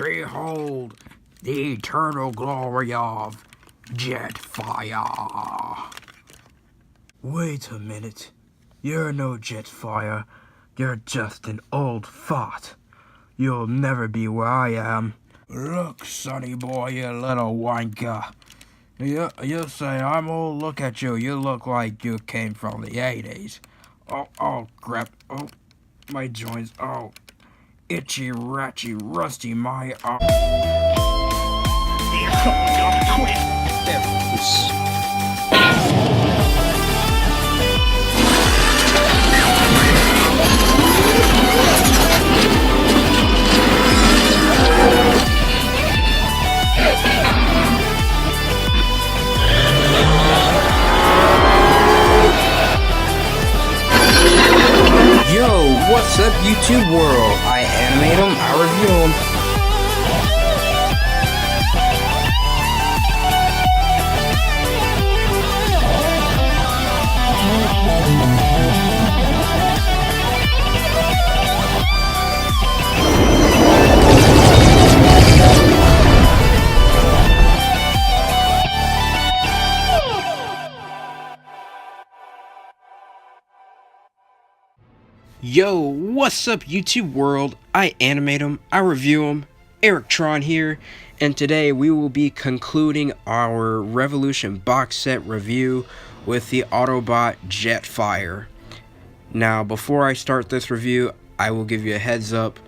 Behold the eternal glory of Jetfire. Wait a minute. You're no Jetfire. You're just an old fart. You'll never be where I am. Look, sonny boy, you little wanker. You say I'm old, look at you. You look like you came from the 80s. Oh, crap. Oh, my joints. Oh, itchy, ratchy, rusty, my... Yo, what's up YouTube world? I animate them, I review them. Yo, what's up YouTube world? I animate them, I review them. Tron here, and today we will be concluding our Revolution box set review with the Autobot Jetfire. Now, before I start this review, I will give you a heads up.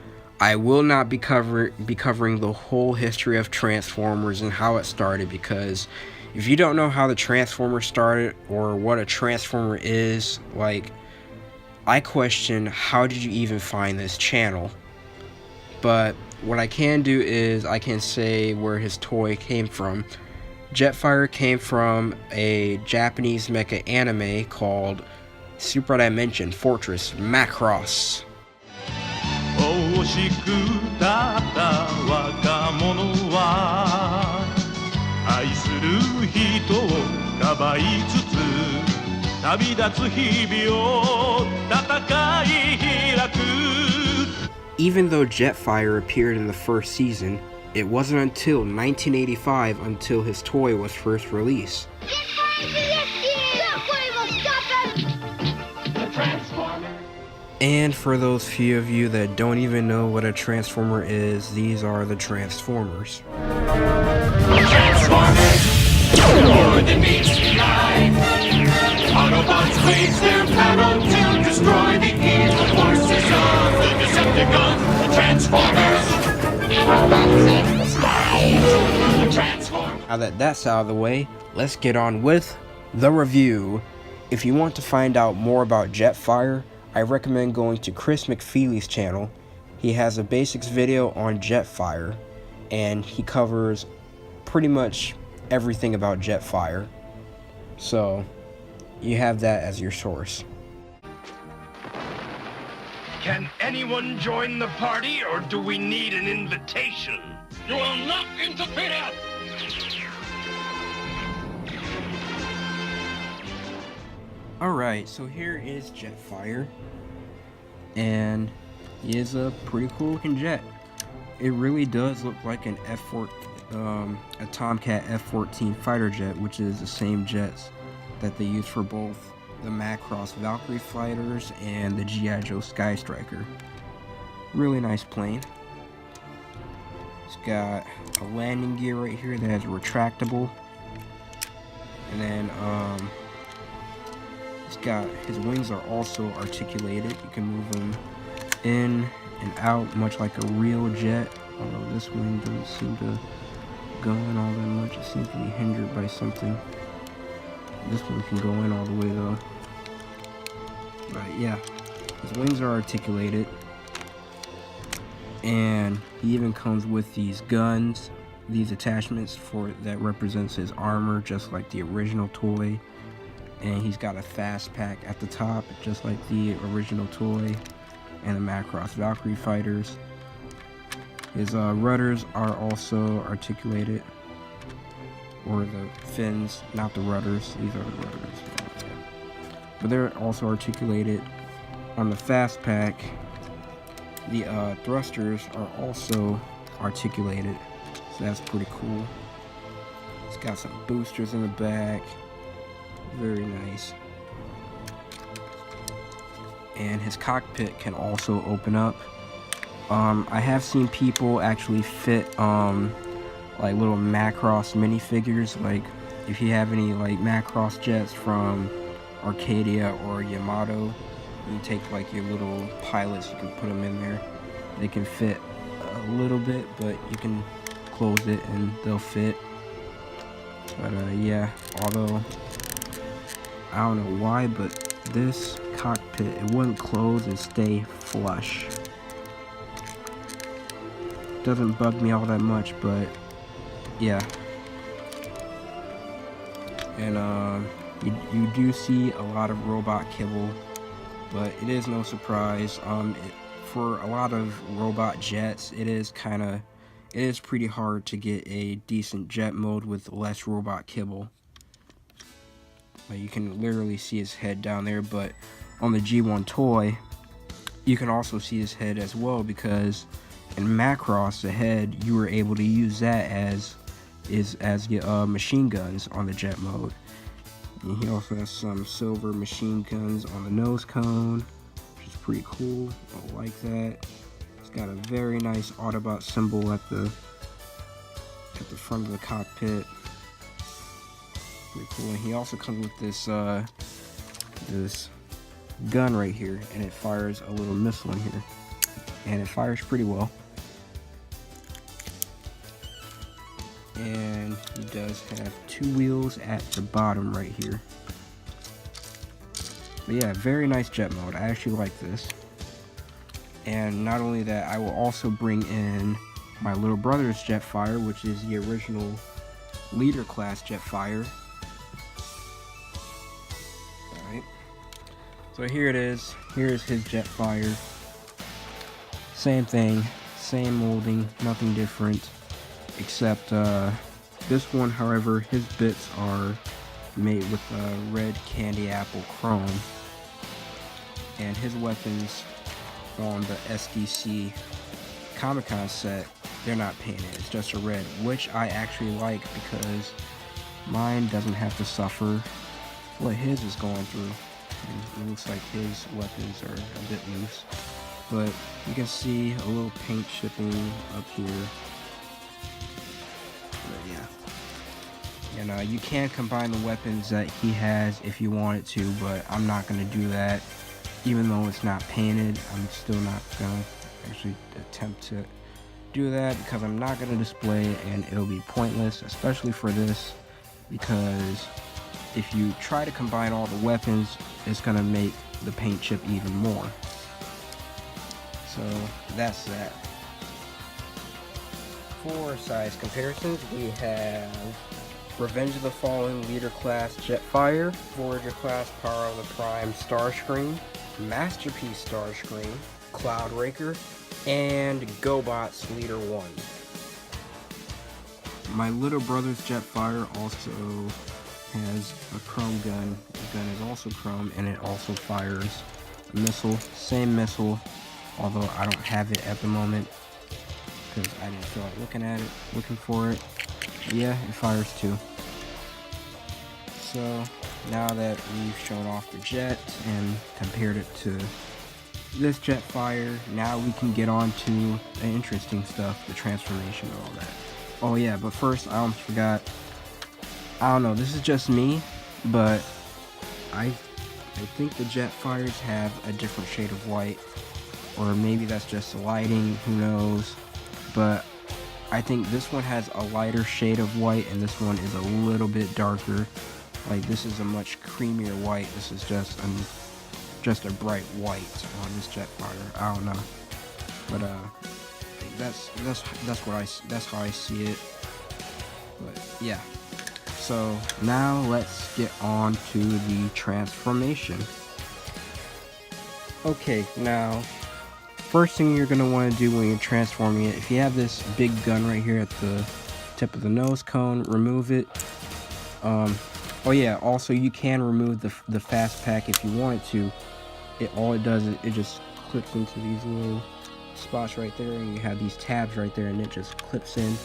I will not be covering the whole history of Transformers and how it started, because if you don't know how the Transformers started or what a Transformer is, like, I question how did you even find this channel. But what I can do is I can say where his toy came from. Jetfire came from a Japanese mecha anime called Super Dimension Fortress Macross. Even though Jetfire appeared in the first season, it wasn't until 1985 until his toy was first released. And for those few of you that don't even know what a Transformer is, these are the Transformers. Autobots raise their battle to destroy the evil forces of the Decepticons, the Transformers. Now that that's out of the way, let's get on with the review. If you want to find out more about Jetfire, I recommend going to Chris McFeely's channel. He has a basics video on Jetfire, and he covers pretty much everything about Jetfire. So you have that as your source. Can anyone join the party, or do we need an invitation? You will not interfere! Alright, so here is Jetfire, and he is a pretty cool looking jet. It really does look like an a Tomcat F-14 fighter jet, which is the same jets that they use for both the Macross Valkyrie fighters and the G.I. Joe Sky Striker. Really nice plane. It's got a landing gear right here that has retractable, and then it's got, his wings are also articulated. You can move them in and out much like a real jet, although this wing doesn't seem to go in all that much. It seems to be hindered by something. This one can go in all the way though. But yeah, his wings are articulated, and he even comes with these guns, these attachments that represents his armor, just like the original toy. And he's got a fast pack at the top, just like the original toy and the Macross Valkyrie fighters. His rudders are also articulated, or the fins, not the rudders. These are the rudders, but they're also articulated. On the fast pack, the thrusters are also articulated, so that's pretty cool. It's got some boosters in the back, very nice. And his cockpit can also open up. I have seen people actually fit like little Macross minifigures. Like if you have any like Macross jets from Arcadia or Yamato, you take like your little pilots, you can put them in there. They can fit a little bit, but you can close it and they'll fit. But yeah, although I don't know why, but this cockpit, it wouldn't close and stay flush. Doesn't bug me all that much, but yeah. And you do see a lot of robot kibble, but it is no surprise. For a lot of robot jets, it is pretty hard to get a decent jet mode with less robot kibble. You can literally see his head down there, but on the G1 toy, you can also see his head as well, because in Macross, the head, you were able to use that as machine guns on the jet mode. And he also has some silver machine guns on the nose cone, which is pretty cool. I like that. It's got a very nice Autobot symbol at the front of the cockpit. Pretty cool. And he also comes with this this gun right here, and it fires a little missile in here, and it fires pretty well. And he does have 2 wheels at the bottom right here. But yeah, very nice jet mode. I actually like this. And not only that, I will also bring in my little brother's Jetfire, which is the original leader class Jetfire. Alright. So here it is. Here's his Jetfire. Same thing, same molding, nothing different. Except this one, however, his bits are made with red candy apple chrome, and his weapons on the SDCC Comic-Con set, they're not painted, it's just a red, which I actually like because mine doesn't have to suffer what his is going through. And it looks like his weapons are a bit loose, but you can see a little paint chipping up here. And you can combine the weapons that he has if you wanted to, but I'm not going to do that. Even though it's not painted, I'm still not going to actually attempt to do that, because I'm not going to display it and it'll be pointless, especially for this, because if you try to combine all the weapons, it's going to make the paint chip even more. So that's that. For size comparisons, we have Revenge of the Fallen Leader Class Jetfire, Voyager Class Power of the Prime Starscream, Masterpiece Starscream, Cloudraker, and GoBots Leader 1. My little brother's Jetfire also has a chrome gun. The gun is also chrome, and it also fires a missile. Same missile, although I don't have it at the moment because I didn't feel like looking for it. Yeah, it fires too. So now that we've shown off the jet and compared it to this Jetfire, now we can get on to the interesting stuff, the transformation and all that. Oh yeah, but first I almost forgot. I don't know, this is just me, but I think the Jetfires have a different shade of white, or maybe that's just the lighting, who knows. But I think this one has a lighter shade of white, and this one is a little bit darker. Like, this is a much creamier white. This is just a bright white on this Jetfire. I don't know, but that's how I see it. But yeah. So now let's get on to the transformation. Okay, now first thing you're going to want to do when you're transforming it, if you have this big gun right here at the tip of the nose cone, remove it. Oh yeah, also you can remove the fast pack if you wanted to. All it does is it just clips into these little spots right there, and you have these tabs right there, and it just clips in.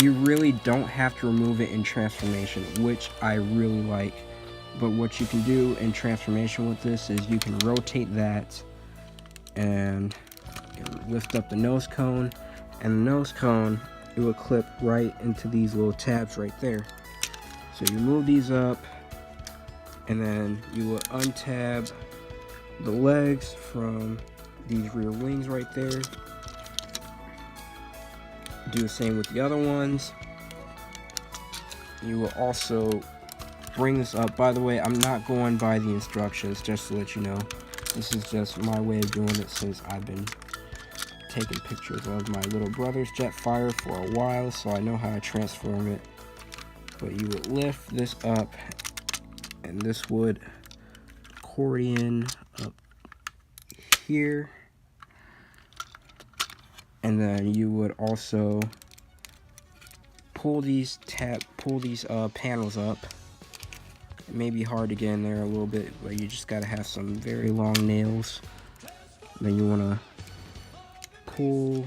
You really don't have to remove it in transformation, which I really like. But what you can do in transformation with this is you can rotate that and lift up the nose cone, and the nose cone, it will clip right into these little tabs right there. So you move these up, and then you will untab the legs from these rear wings right there. Do the same with the other ones. You will also bring this up. By the way, I'm not going by the instructions, just to let you know. This is just my way of doing it since I've been taking pictures of my little brother's Jetfire for a while, so I know how to transform it. But you would lift this up, and this would accordion up here. And then you would also pull these panels up. It may be hard to get in there a little bit, but you just gotta have some very long nails. Then you wanna pull,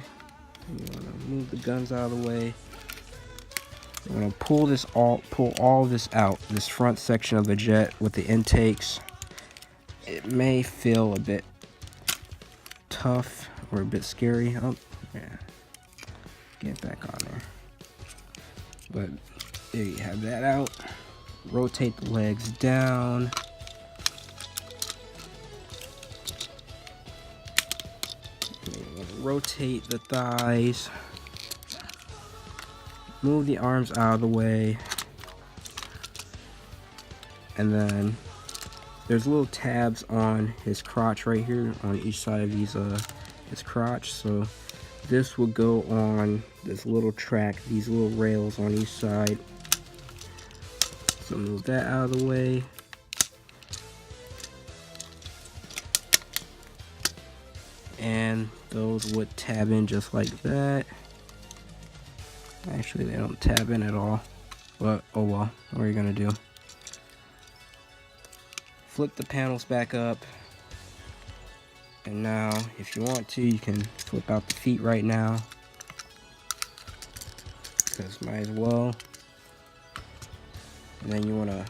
you wanna move the guns out of the way. You wanna pull all of this out, this front section of the jet with the intakes. It may feel a bit tough or a bit scary. Oh, yeah. Get back on there. But there you have that out. Rotate the legs down. Rotate the thighs. Move the arms out of the way. And then there's little tabs on his crotch right here on each side of his crotch. So this will go on this little track, these little rails on each side. So move that out of the way. And those would tab in just like that. Actually, they don't tab in at all. But, oh well, what are you gonna do? Flip the panels back up. And now, if you want to, you can flip out the feet right now. Because might as well. And then you want to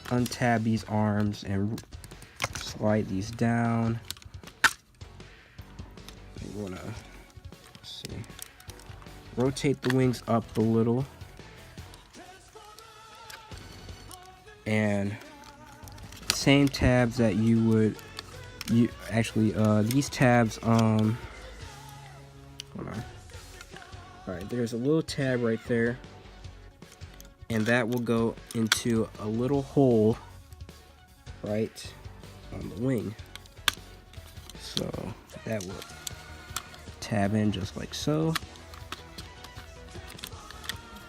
untab these arms and slide these down. You want to, see, rotate the wings up a little. And same tabs that you would, these tabs, hold on. Alright, there's a little tab right there. And that will go into a little hole right on the wing. So that will tab in just like so.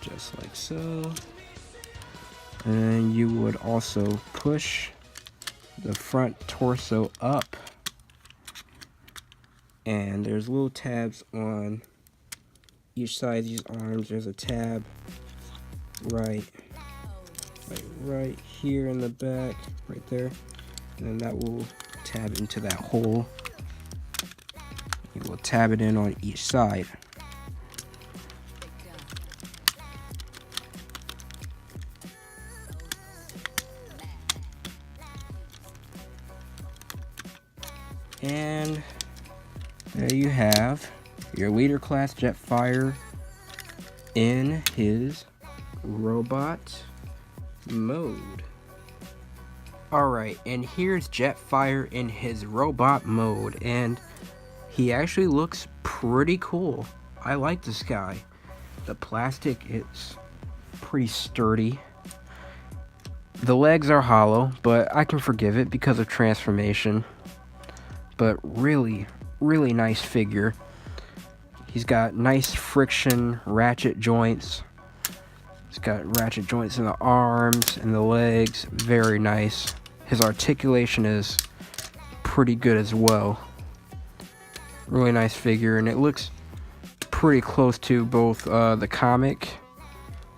Just like so. And you would also push the front torso up. And there's little tabs on each side of these arms. There's a tab right here in the back, right there, and then that will tab into that hole. You will tab it in on each side. And there you have your leader class Jetfire in his robot mode. Alright, and here's Jetfire in his robot mode, and he actually looks pretty cool. I like this guy. The plastic is pretty sturdy. The legs are hollow, but I can forgive it because of transformation. But really, really nice figure. He's got nice friction ratchet joints. He's got ratchet joints in the arms and the legs. Very nice. His articulation is pretty good as well. Really nice figure, and it looks pretty close to both the comic.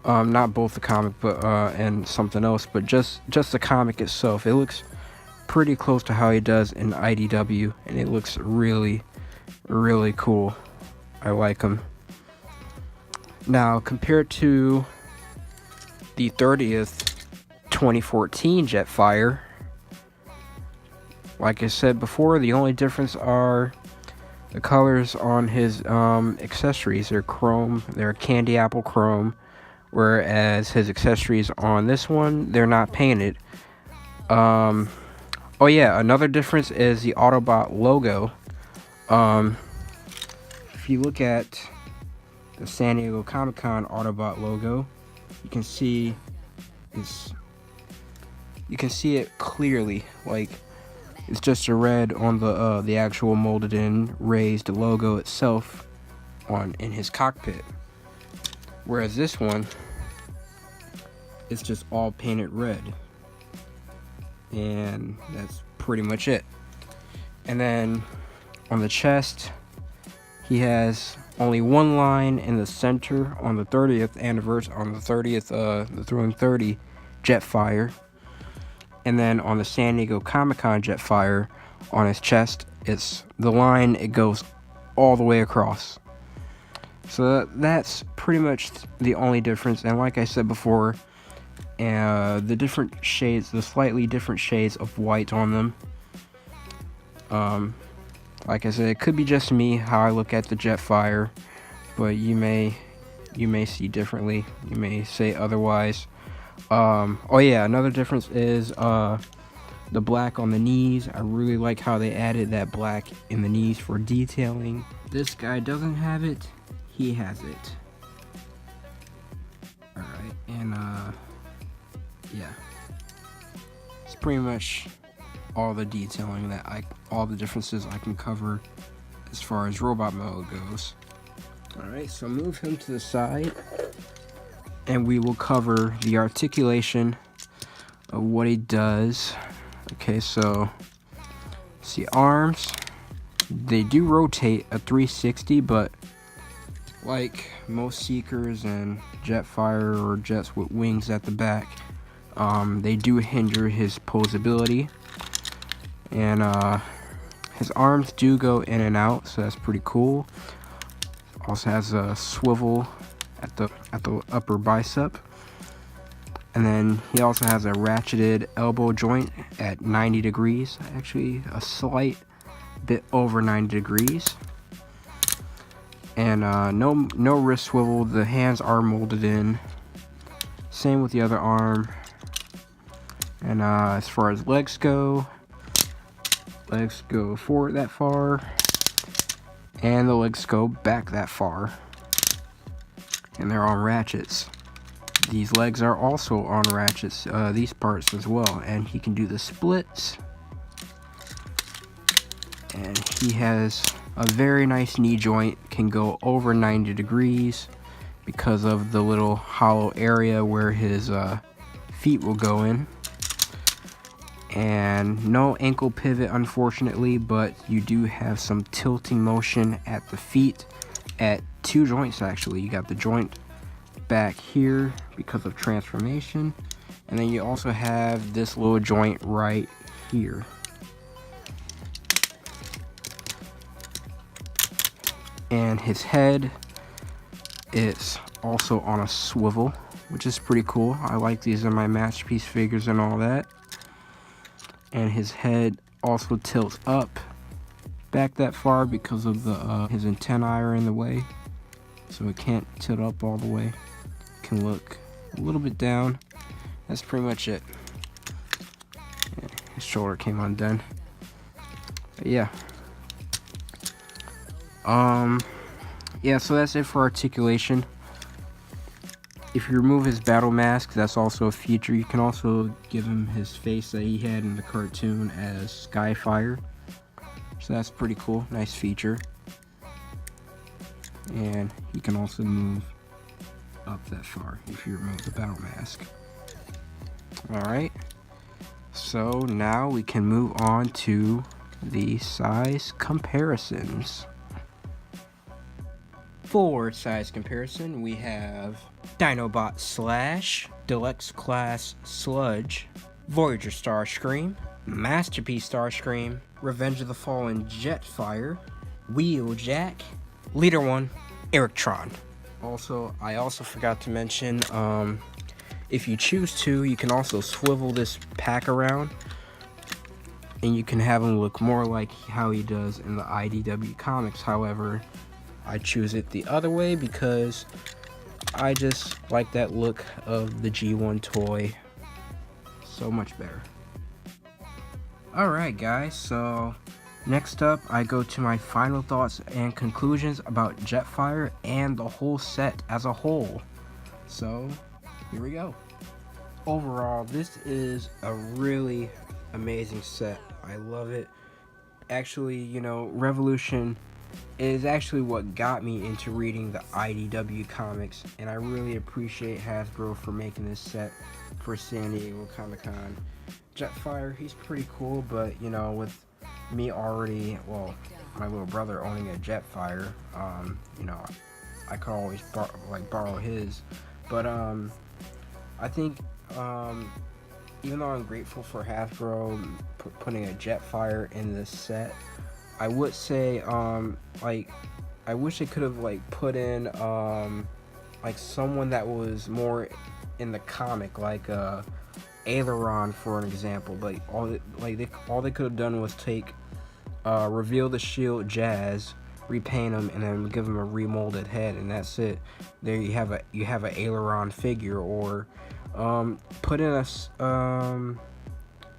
Not both the comic, but and something else, but just the comic itself. It looks pretty close to how he does in IDW, and it looks really, really cool. I like them. Now, compared to the 30th 2014 Jetfire, like I said before, the only difference are the colors on his accessories. They're chrome, they're candy apple chrome, whereas his accessories on this one, they're not painted. Oh yeah, another difference is the Autobot logo. If you look at the San Diego Comic-Con Autobot logo, you can see it clearly. Like, it's just a red on the actual molded in raised logo itself in his cockpit. Whereas this one, it's just all painted red. And that's pretty much it. And then on the chest, he has only one line in the center on the 30th anniversary, on the 30th, the Tron 30 Jetfire. And then on the San Diego Comic-Con Jetfire, on his chest, it's the line, it goes all the way across. So that's pretty much the only difference. And like I said before, the different shades, the slightly different shades of white on them. Like I said, it could be just me how I look at the Jetfire, but you may see differently. You may say otherwise. Oh yeah, another difference is the black on the knees. I really like how they added that black in the knees for detailing. This guy doesn't have it, he has it. Alright, and yeah. It's pretty much all the detailing all the differences I can cover as far as robot mode goes. Alright, so move him to the side, and we will cover the articulation of what he does. Okay, so see, arms, they do rotate a 360, but like most Seekers and Jetfire or jets with wings at the back, they do hinder his posability. And his arms do go in and out, so that's pretty cool. Also has a swivel at the upper bicep, and then he also has a ratcheted elbow joint at 90 degrees, actually a slight bit over 90 degrees. And no wrist swivel. The hands are molded in. Same with the other arm. And as far as legs go forward that far, and the legs go back that far, and they're on ratchets. These legs are also on ratchets, these parts as well, and he can do the splits. And he has a very nice knee joint, can go over 90 degrees because of the little hollow area where his feet will go in. And no ankle pivot, unfortunately, but you do have some tilting motion at the feet at two joints. Actually, you got the joint back here because of transformation, and then you also have this little joint right here. And his head is also on a swivel, which is pretty cool. I like these in my masterpiece figures and all that. And his head also tilts up back that far because of the his antennae are in the way, so it can't tilt up all the way. It can look a little bit down. That's pretty much it. Yeah, his shoulder came undone. But yeah. Yeah, so that's it for articulation. If you remove his battle mask, that's also a feature. You can also give him his face that he had in the cartoon as Skyfire. So that's pretty cool. Nice feature. And he can also move up that far if you remove the battle mask. Alright. So now we can move on to the size comparisons. For size comparison, we have Dinobot Slash, Deluxe Class Sludge, Voyager Starscream, Masterpiece Starscream, Revenge of the Fallen Jetfire, Wheeljack, Leader 1, Eric Tron. Also, I also forgot to mention, if you choose to, you can also swivel this pack around, and you can have him look more like how he does in the IDW comics. However, I choose it the other way because I just like that look of the G1 toy so much better. Alright guys, so next up I go to my final thoughts and conclusions about Jetfire and the whole set as a whole. So here we go. Overall, this is a really amazing set. I love it. Actually, you know, Revolution is actually what got me into reading the IDW comics, and I really appreciate Hasbro for making this set for San Diego Comic-Con. Jetfire, he's pretty cool, but you know, with me already, well, my little brother owning a Jetfire, you know, I could always borrow his. But I think even though I'm grateful for Hasbro putting a Jetfire in this set, I would say like I wish they could have like put in like someone that was more in the comic, like Aileron for an example. Like all they could have done was take reveal the shield Jazz, repaint him, and then give him a remolded head, and that's it. There you have a Aileron figure. Or put in a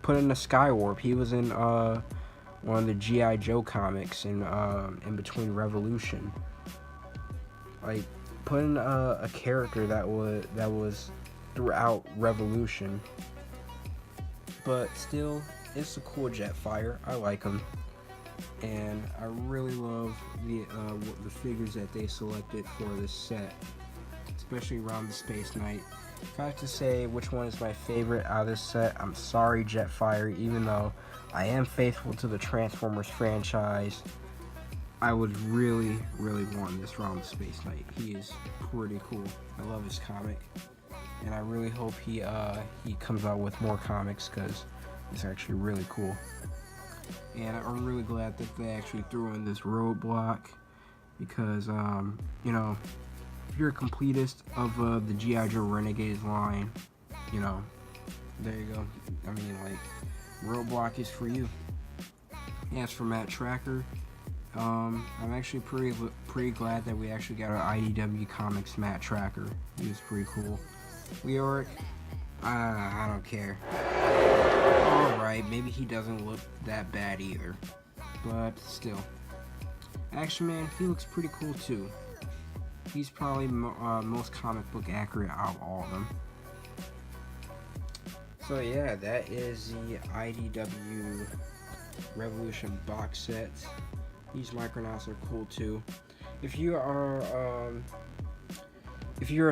Skywarp. He was in one of the G.I. Joe comics in between Revolution. Like put in a character that was throughout Revolution. But still, it's a cool Jetfire. I like him, and I really love the figures that they selected for this set, especially around the Space Knight. If I have to say which one is my favorite out of this set, I'm sorry, Jetfire. Even though I am faithful to the Transformers franchise, I would really want this Round the Space Knight. He is pretty cool. I love his comic, and I really hope he comes out with more comics, because it's actually really cool. And I'm really glad that they actually threw in this roadblock, because you know, if you're a completist of the G.I. Joe Renegades line, you know, there you go. I mean, like, roadblock is for you. As for Matt Tracker, I'm actually pretty glad that we actually got our IDW Comics Matt Tracker. He was pretty cool. Leoric, I don't care. Alright, maybe he doesn't look that bad either, but still. Action Man, he looks pretty cool too. He's probably most comic book accurate out of all of them. So yeah, that is the IDW Revolution box set. These Micronauts are cool too. If you are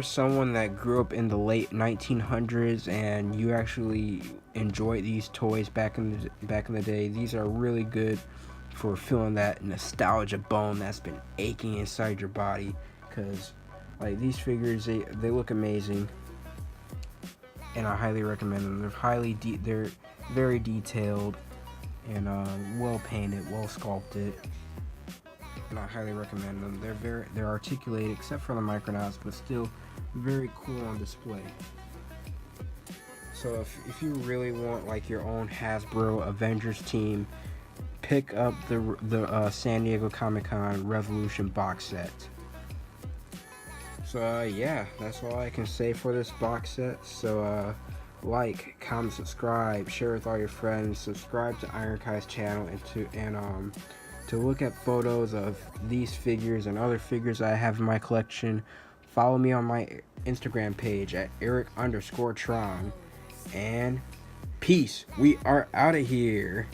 someone that grew up in the late 1900s and you actually enjoyed these toys back in the day, these are really good for feeling that nostalgia bone that's been aching inside your body. Because like these figures, they look amazing, and I highly recommend them. They're very detailed and well painted, well sculpted, and I highly recommend them. They're articulated except for the Micronauts, but still very cool on display. So if you really want like your own Hasbro Avengers team, pick up the San Diego Comic-Con Revolution box set. So yeah, that's all I can say for this box set. So like, comment, subscribe, share with all your friends, subscribe to Iron Kai's channel, and to look at photos of these figures and other figures I have in my collection, follow me on my Instagram page at Eric_Tron. And peace. We are out of here.